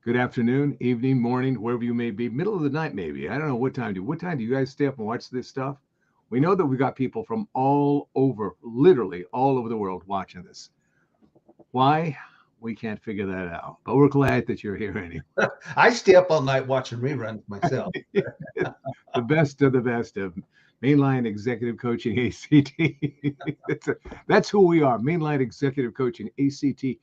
good afternoon, evening, morning, wherever you may be, middle of the night maybe. I don't know what time do. What time do you guys stay up and watch this stuff? We know that we got people from all over, literally all over the world watching this. Why? We can't figure that out. But we're glad that you're here anyway. I stay up all night watching reruns myself. The best of the best of Mainline Executive Coaching ACT. That's who we are. Mainline Executive Coaching ACT.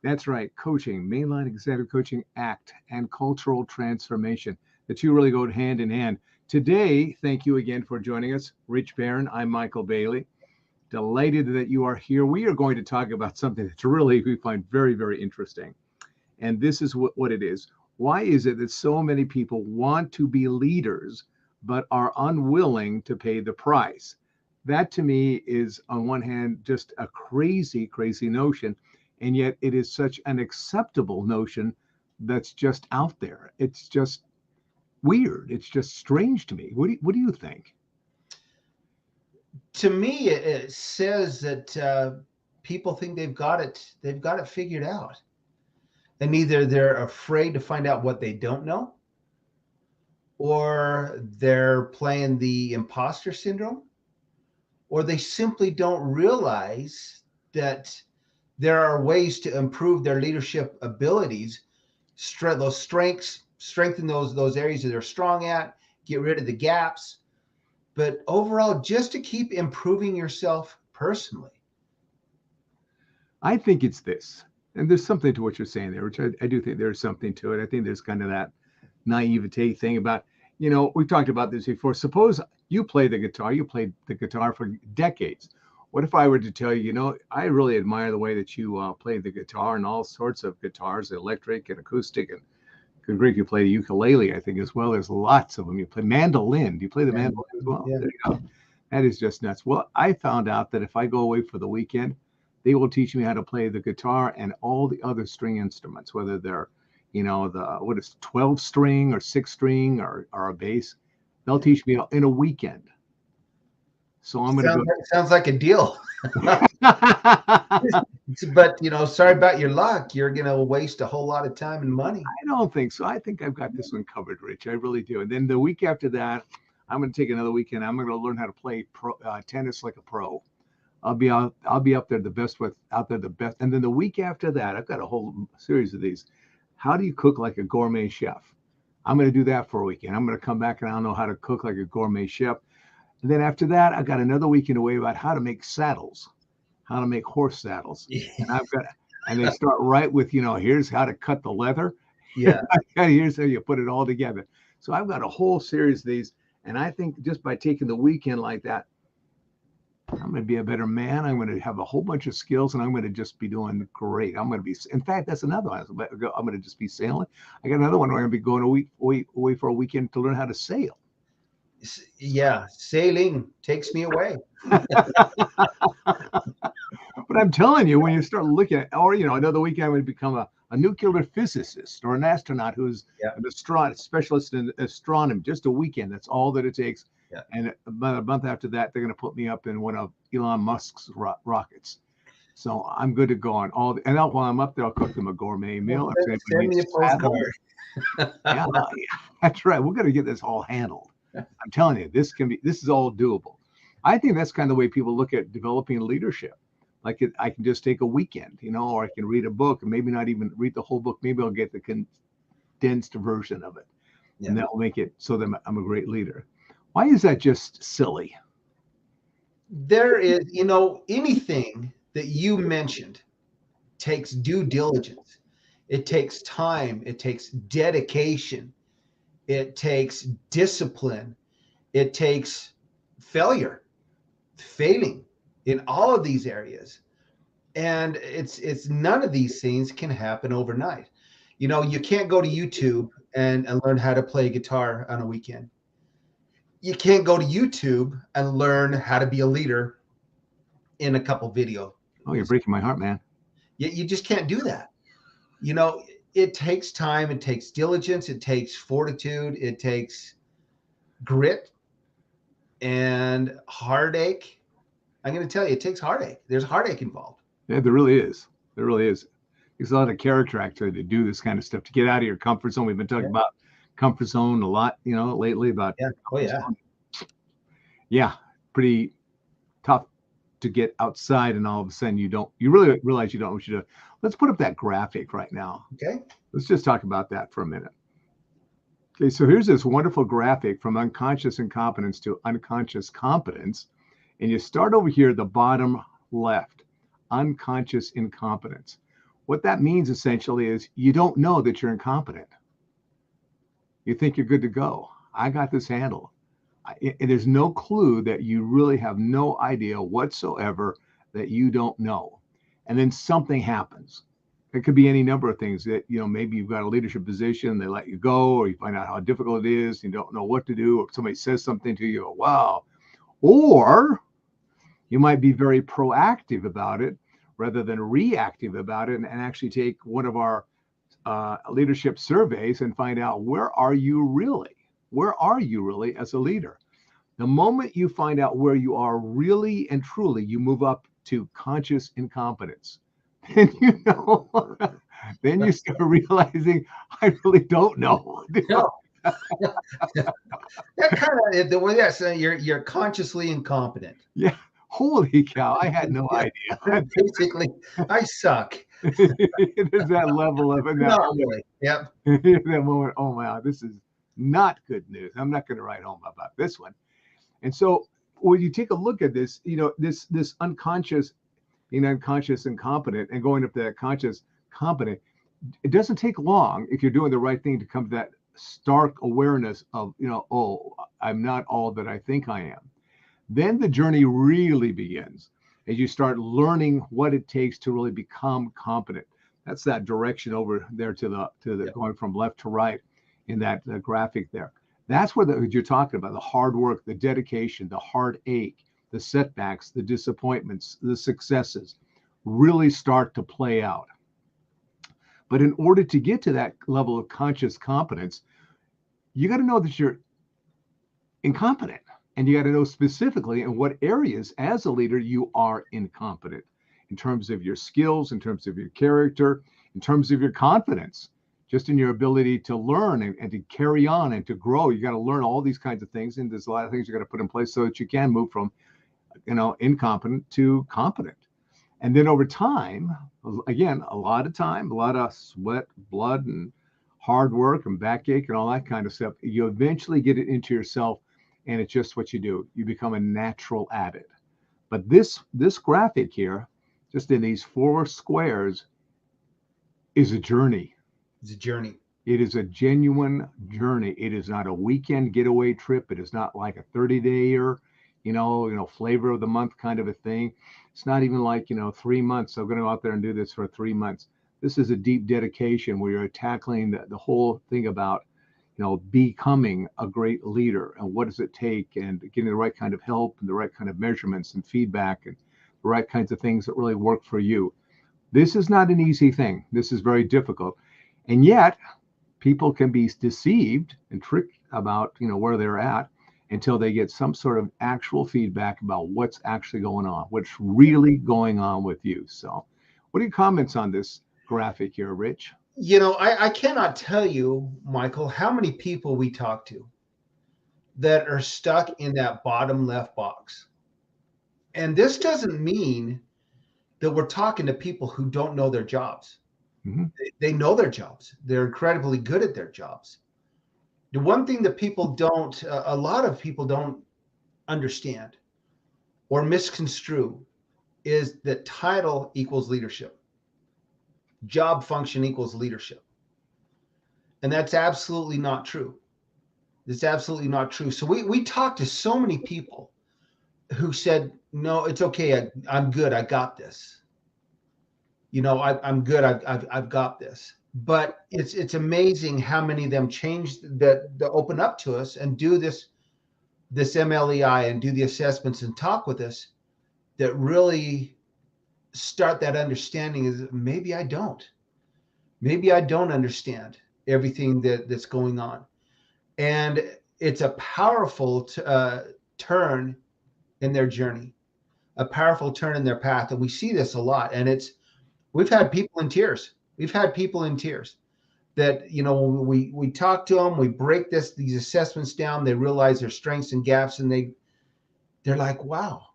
That's right, coaching, Mainline Executive Coaching ACT, and cultural transformation. The two really go hand in hand. Today, thank you again for joining us. Rich Barron, I'm Michael Bailey. Delighted that you are here. We are going to talk about something that's really, we find very, very interesting. And this is what it is. Why is it that so many people want to be leaders, but are unwilling to pay the price? That to me is, on one hand, just a crazy, crazy notion. And yet it is such an acceptable notion that's just out there. It's just weird. It's just strange to me. What do you think? To me, it says that people think they've got it figured out, and either they're afraid to find out what they don't know, or they're playing the imposter syndrome, or they simply don't realize that there are ways to improve their leadership abilities, those strengths, strengthen those areas that they're strong at, get rid of the gaps, but overall, just to keep improving yourself personally. I think it's this. And there's something to what you're saying there, which I do think there's something to it. I think there's kind of that naivete thing about, we've talked about this before. Suppose you play the guitar, you played the guitar for decades. What if I were to tell you, I really admire the way that you play the guitar and all sorts of guitars, electric and acoustic, and good grief, you play the ukulele, I think, as well. There's lots of them. You play mandolin. Do you play the mandolin as well? Yeah. There you go. That is just nuts. Well, I found out that if I go away for the weekend, they will teach me how to play the guitar and all the other string instruments, whether they're, what is 12 string or 6 string or a bass. They'll teach me in a weekend. So I'm going to go. Sounds like a deal. But sorry about your luck. You're gonna waste a whole lot of time and money. I don't think so. I think I've got this one covered, Rich. I really do. And then the week after that, I'm going to take another weekend. I'm going to learn how to play tennis like a pro. I'll be up there the best. And then the week after that, I've got a whole series of these. How do you cook like a gourmet chef? I'm going to do that for a weekend. I'm going to come back and I'll know how to cook like a gourmet chef. And then after that, I've got another weekend away about how to make saddles, how to make horse saddles. And they start right with, here's how to cut the leather. Yeah. Here's how you put it all together. So I've got a whole series of these. And I think just by taking the weekend like that, I'm going to be a better man. I'm going to have a whole bunch of skills and I'm going to just be doing great. In fact, that's another one. I'm going to just be sailing. I got another one where I'm going to be going away for a weekend to learn how to sail. Yeah, sailing takes me away. But I'm telling you, when you start looking at, or another weekend, I'm going to become a nuclear physicist or an astronaut who's an specialist in astronomy. Just a weekend. That's all that it takes. Yeah. And about a month after that, they're going to put me up in one of Elon Musk's rockets. So I'm good to go on while I'm up there, I'll cook them a gourmet meal. Send me a postcard. Yeah, that's right. We're going to get this all handled. I'm telling you, this is all doable. I think that's kind of the way people look at developing leadership. Like I can just take a weekend, or I can read a book and maybe not even read the whole book. Maybe I'll get the condensed version of it. Yeah. And that will make it so that I'm a great leader. Why is that just silly? There is, anything that you mentioned takes due diligence. It takes time. It takes dedication. It takes discipline. It takes failing in all of these areas. And it's none of these things can happen overnight. You can't go to YouTube and learn how to play guitar on a weekend. You can't go to YouTube and learn how to be a leader in a couple videos. Oh, you're breaking my heart, man. You just can't do that. It takes time, it takes diligence, it takes fortitude, it takes grit and heartache. I'm going to tell you, it takes heartache. There's heartache involved. Yeah, there really is. There really is. There's a lot of character actor to do this kind of stuff, to get out of your comfort zone. We've been talking about comfort zone a lot, lately about Yeah. Oh yeah. zone. Yeah, pretty tough to get outside, and all of a sudden you really realize you don't know what you do. Let's put up that graphic right now. Okay. Let's just talk about that for a minute. Okay, so here's this wonderful graphic from unconscious incompetence to unconscious competence. And you start over here at the bottom left, unconscious incompetence. What that means essentially is you don't know that you're incompetent. You think you're good to go. I got this handled. And there's no clue that you really have no idea whatsoever that you don't know. And then something happens. It could be any number of things that, maybe you've got a leadership position, they let you go, or you find out how difficult it is, you don't know what to do, or somebody says something to you, wow. Or you might be very proactive about it rather than reactive about it, and actually take one of our leadership surveys and find out, where are you really? Where are you really as a leader? The moment you find out where you are really and truly, you move up to conscious incompetence. And then you start realizing, I really don't know. No. That kind of the way that's you're consciously incompetent. Yeah. Holy cow! I had no idea. Basically, I suck. There's that level of it. Not really. Yep. That moment. Oh wow, this is not good news. I'm not going to write home about this one. And so when you take a look at this, this unconscious, unconscious incompetent, and going up to that conscious competent, it doesn't take long if you're doing the right thing to come to that stark awareness of, oh, I'm not all that I think I am. Then the journey really begins as you start learning what it takes to really become competent. That's that direction over there to the going from left to right in that graphic there. That's what you're talking about: the hard work, the dedication, the heartache, the setbacks, the disappointments, the successes really start to play out. But in order to get to that level of conscious competence, you got to know that you're incompetent. And you got to know specifically in what areas as a leader you are incompetent, in terms of your skills, in terms of your character, in terms of your confidence, just in your ability to learn and to carry on and to grow. You got to learn all these kinds of things. And there's a lot of things you got to put in place so that you can move from, incompetent to competent. And then over time, again, a lot of time, a lot of sweat, blood, and hard work and backache and all that kind of stuff, you eventually get it into yourself. And it's just what you do. You become a natural at it. But this graphic here, just in these 4 squares, is a journey. It's a journey. It is a genuine journey. It is not a weekend getaway trip. It is not like a 30-day flavor of the month kind of a thing. It's not even like, 3 months. I'm going to go out there and do this for 3 months. This is a deep dedication where you're tackling the whole thing about becoming a great leader, and what does it take, and getting the right kind of help and the right kind of measurements and feedback and the right kinds of things that really work for you. This is not an easy thing. This is very difficult. And yet people can be deceived and tricked about, where they're at, until they get some sort of actual feedback about what's actually going on, what's really going on with you. So what are your comments on this graphic here, Rich? I cannot tell you, Michael, how many people we talk to that are stuck in that bottom left box. And this doesn't mean that we're talking to people who don't know their jobs. Mm-hmm. They know their jobs. They're incredibly good at their jobs. The one thing that a lot of people don't understand or misconstrue is that title equals leadership. Job function equals leadership. And that's absolutely not true. It's absolutely not true. So we talked to so many people who said, no, it's okay. I'm good. I got this. I'm good. I've got this. But it's amazing how many of them changed that open up to us and do this MLEI and do the assessments and talk with us, that really start that understanding is maybe I don't understand everything that's going on. And it's a powerful turn in their journey, a powerful turn in their path. And we see this a lot. And we've had people in tears. We've had people in tears that, you know, we talk to them, we break these assessments down, they realize their strengths and gaps, and they're like, wow.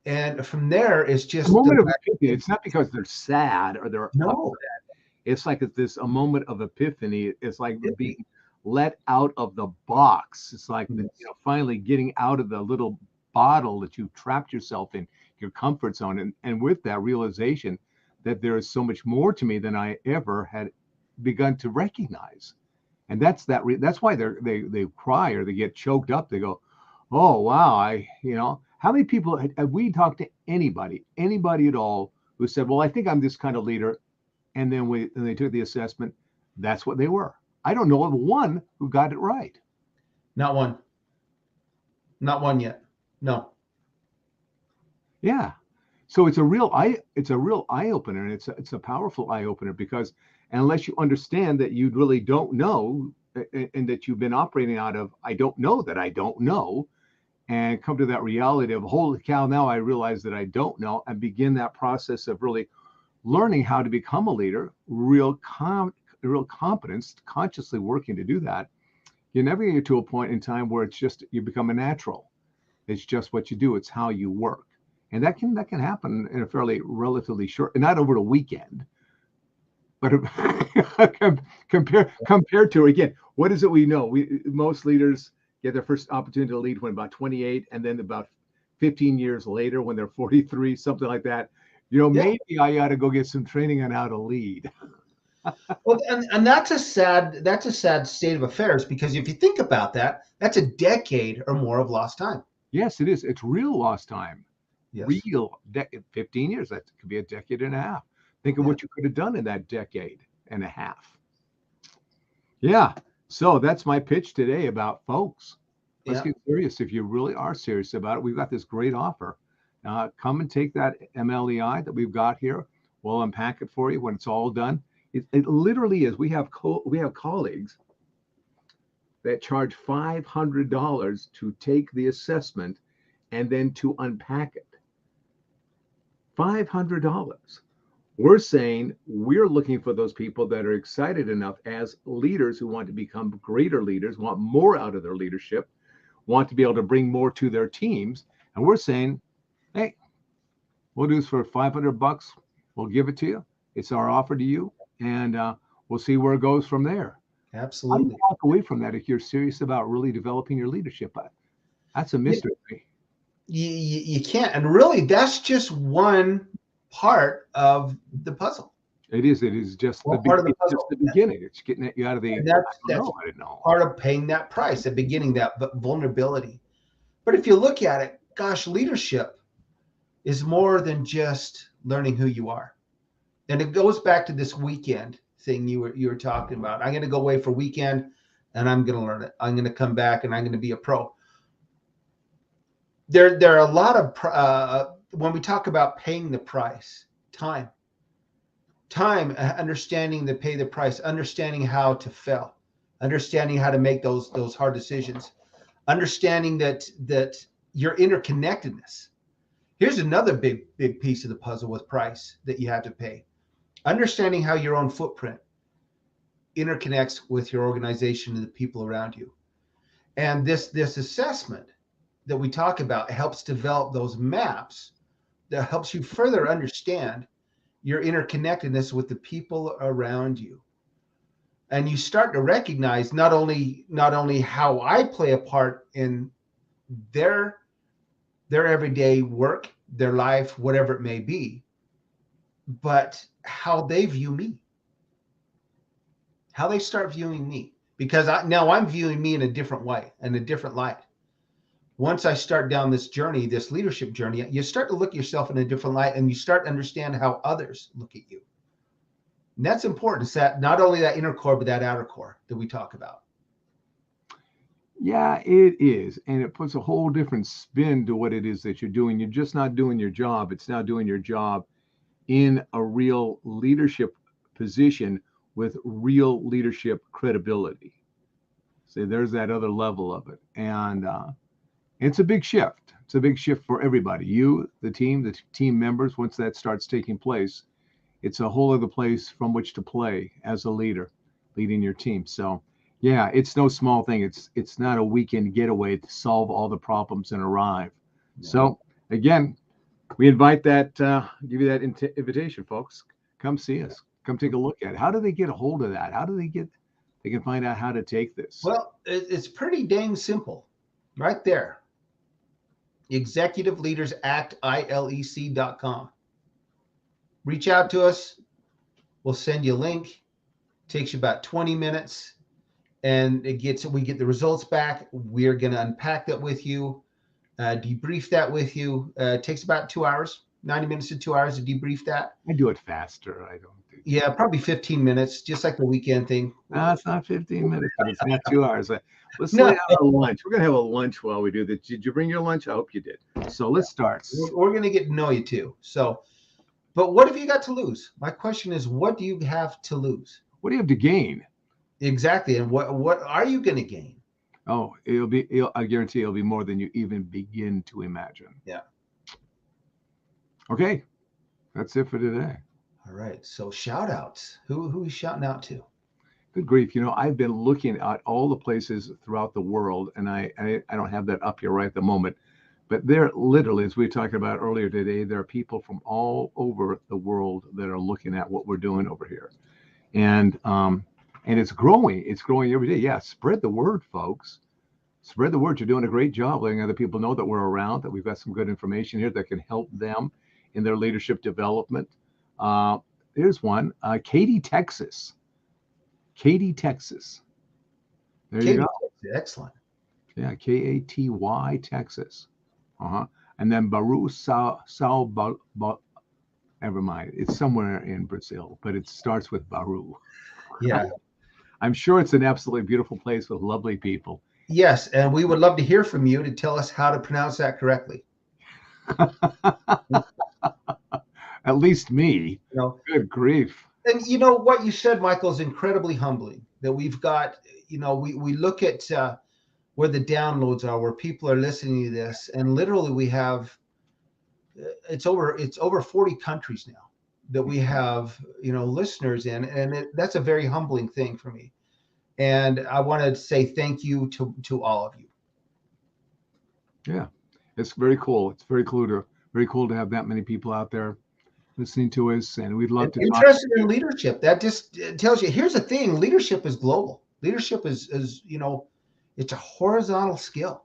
And from there, it's A just moment of epiphany. It's not because they're sad or they're no. It's like it's this a moment of epiphany. It's like It is. being let out of the box. It's like Yes. finally getting out of the little bottle that you trapped yourself in, your comfort zone, and with that realization that there is so much more to me than I ever had begun to recognize. And that's why they cry or they get choked up. They go, "Oh wow, how many people have we talked to anybody at all who said, well, I think I'm this kind of leader." And then they took the assessment. That's what they were. I don't know of one who got it right. Not one. Not one yet. No. Yeah. So it's a real eye opener, and it's a powerful eye opener, because unless you understand that you really don't know, and that you've been operating out of I don't know that I don't know, and come to that reality of holy cow, now I realize that I don't know, and begin that process of really learning how to become a leader, real competence, consciously working to do that, you never get to a point in time where it's just you become a natural. It's just what you do. It's how you work, and that can happen in a fairly relatively short, not over a weekend, but compared to, again, what is it we know? Most leaders get their first opportunity to lead when about 28, and then about 15 years later when they're 43, something like that. Yeah. Maybe I ought to go get some training on how to lead. Well, and that's a sad state of affairs, because if you think about that, that's a decade or more of lost time. Yes, it is. It's real lost time. Yes. Real 15 years. That could be a decade and a half. Think of what you could have done in that decade and a half. Yeah. So that's my pitch today about, folks, let's get serious. If you really are serious about it, we've got this great offer. Come and take that MLEI that we've got here. We'll unpack it for you when it's all done. It literally is. We have colleagues that charge $500 to take the assessment and then to unpack it. $500. We're saying we're looking for those people that are excited enough as leaders who want to become greater leaders, want more out of their leadership, want to be able to bring more to their teams. And we're saying, hey, we'll do this for $500. We'll give it to you. It's our offer to you, and we'll see where it goes from there. Absolutely. How do you walk away from that if you're serious about really developing your leadership? That's a mystery. You can't, and really, that's just one part of the puzzle. It is just the beginning. It's getting you out of the. And that's part of paying that price at beginning, that vulnerability. But if you look at it, gosh, leadership is more than just learning who you are. And it goes back to this weekend thing you were talking about. I'm going to go away for a weekend and I'm going to learn it. I'm going to come back and I'm going to be a pro. There are a lot of, when we talk about paying the price, time, understanding to pay the price, understanding how to fail, understanding how to make those hard decisions, understanding that your interconnectedness. Here's another big piece of the puzzle with price that you have to pay. Understanding how your own footprint interconnects with your organization and the people around you. And this assessment that we talk about helps develop those maps that helps you further understand your interconnectedness with the people around you. And you start to recognize not only how I play a part in their everyday work, their life, whatever it may be, but how they view me, how they start viewing me, because now I'm viewing me in a different way, in a different light. Once I start down this journey, this leadership journey, you start to look at yourself in a different light, and you start to understand how others look at you. And that's important. It's that not only that inner core, but that outer core that we talk about. Yeah, it is. And it puts a whole different spin to what it is that you're doing. You're just not doing your job. It's now doing your job in a real leadership position with real leadership credibility. So there's that other level of it. And it's a big shift. It's a big shift for everybody. You, the team members, once that starts taking place, it's a whole other place from which to play as a leader, leading your team. So yeah, it's no small thing. It's not a weekend getaway to solve all the problems and arrive. Yeah. So again, we invite that, give you that invitation, folks. Come see us. Come take a look at it. How do they get a hold of that? How do they can find out how to take this? Well, it's pretty dang simple. Right there. Executive Leaders Act, ILEC.com. Reach out to us. We'll send you a link. Takes you about 20 minutes. And we get the results back. We're going to unpack that with you, debrief that with you. It takes about 2 hours, 90 minutes to 2 hours to debrief that. I do it faster. I don't do. Yeah, probably 15 minutes, just like the weekend thing. No, it's not 15 minutes, but it's not 2 hours. Let's No. lay out a lunch. We're gonna have a lunch while we do this. Did you bring your lunch? I hope you did. So let's start. We're going to get to know you too. So, but what have you got to lose? My question is, what do you have to lose? What do you have to gain? Exactly. And what are you going to gain? Oh, I guarantee it'll be more than you even begin to imagine. Yeah. Okay. That's it for today. All right. So shout outs. Who are you shouting out to? Good grief. I've been looking at all the places throughout the world, and I don't have that up here right at the moment, but there literally, as we were talking about earlier today, there are people from all over the world that are looking at what we're doing over here. And it's growing. It's growing every day. Yeah, spread the word, folks. Spread the word. You're doing a great job letting other people know that we're around, that we've got some good information here that can help them in their leadership development. There's one, Katy, Texas. Katy, Texas. There you go. Excellent. Yeah, Katy, Texas. And then Baru, never mind. It's somewhere in Brazil, but it starts with Baru. Yeah. I'm sure it's an absolutely beautiful place with lovely people. Yes, and we would love to hear from you to tell us how to pronounce that correctly. At least me. Good grief. And what you said, Michael, is incredibly humbling. That we've got, we look at where the downloads are, where people are listening to this, and literally we have it's over 40 countries now that we have listeners in, and that's a very humbling thing for me. And I want to say thank you to all of you. Yeah, it's very cool. It's very cool to have that many people out there listening to us, and we'd love to interested in leadership. That just tells you. Here's the thing: leadership is global. Leadership is it's a horizontal skill.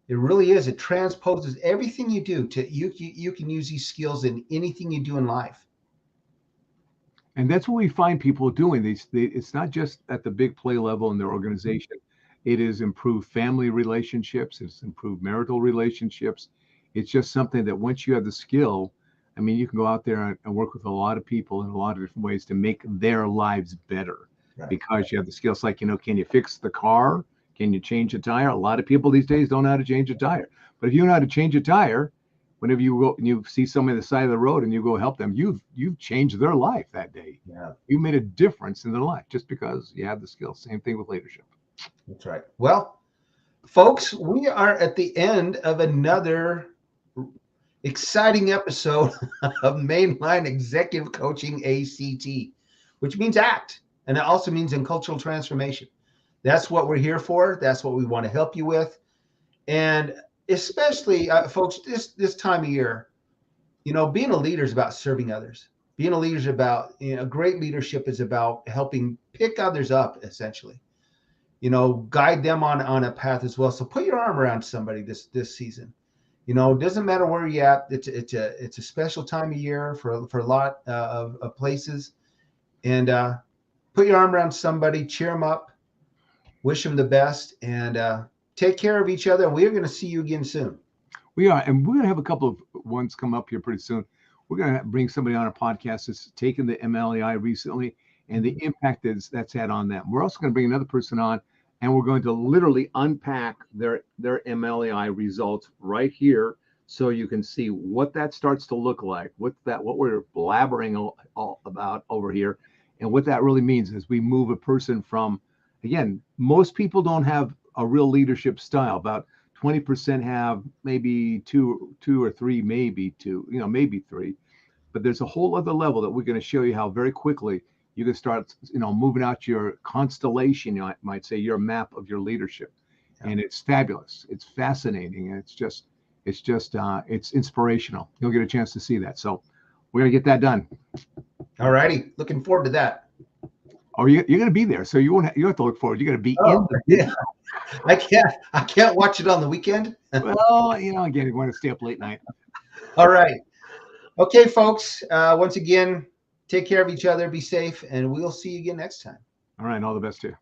It really is. It transposes everything you do to you can use these skills in anything you do in life. And that's what we find people doing. It's not just at the big play level in their organization. It is improved family relationships. It's improved marital relationships. It's just something that once you have the skill, I mean, you can go out there and work with a lot of people in a lot of different ways to make their lives better, because you have the skills. Like, can you fix the car? Can you change a tire? A lot of people these days don't know how to change a tire. But if you know how to change a tire, whenever you go and you see somebody on the side of the road and you go help them, you've changed their life that day. Yeah. You made a difference in their life just because you have the skills. Same thing with leadership. That's right. Well, folks, we are at the end of another exciting episode of Mainline Executive Coaching ACT, which means ACT, and it also means in cultural transformation. That's what we're here for. That's what we want to help you with. And especially, folks, this time of year, being a leader is about serving others. Being a leader is about, great leadership is about helping pick others up, essentially. Guide them on a path as well. So put your arm around somebody this season. It doesn't matter where you're at. It's a special time of year for a lot of places. And put your arm around somebody, cheer them up, wish them the best, and take care of each other. And we're going to see you again soon. We are, and we're going to have a couple of ones come up here pretty soon. We're going to bring somebody on our podcast that's taken the MLEI recently and the impact that's had on them. We're also going to bring another person on, and we're going to literally unpack their MLEI results right here, so you can see what that starts to look like, what we're blabbering all about over here, and what that really means as we move a person from, again, most people don't have a real leadership style. About 20% have maybe two or three, maybe two, maybe three. But there's a whole other level that we're going to show you how very quickly you can start, moving out your constellation, you might say, your map of your leadership. Yeah. And it's fabulous. It's fascinating. And it's inspirational. You'll get a chance to see that. So we're going to get that done. All righty. Looking forward to that. Oh, you're going to be there. So you have to look forward. You're going to be in the video. I can't watch it on the weekend. Well, again, you want to stay up late night. All right. Okay, folks. Once again, take care of each other, be safe, and we'll see you again next time. All right. All the best to you.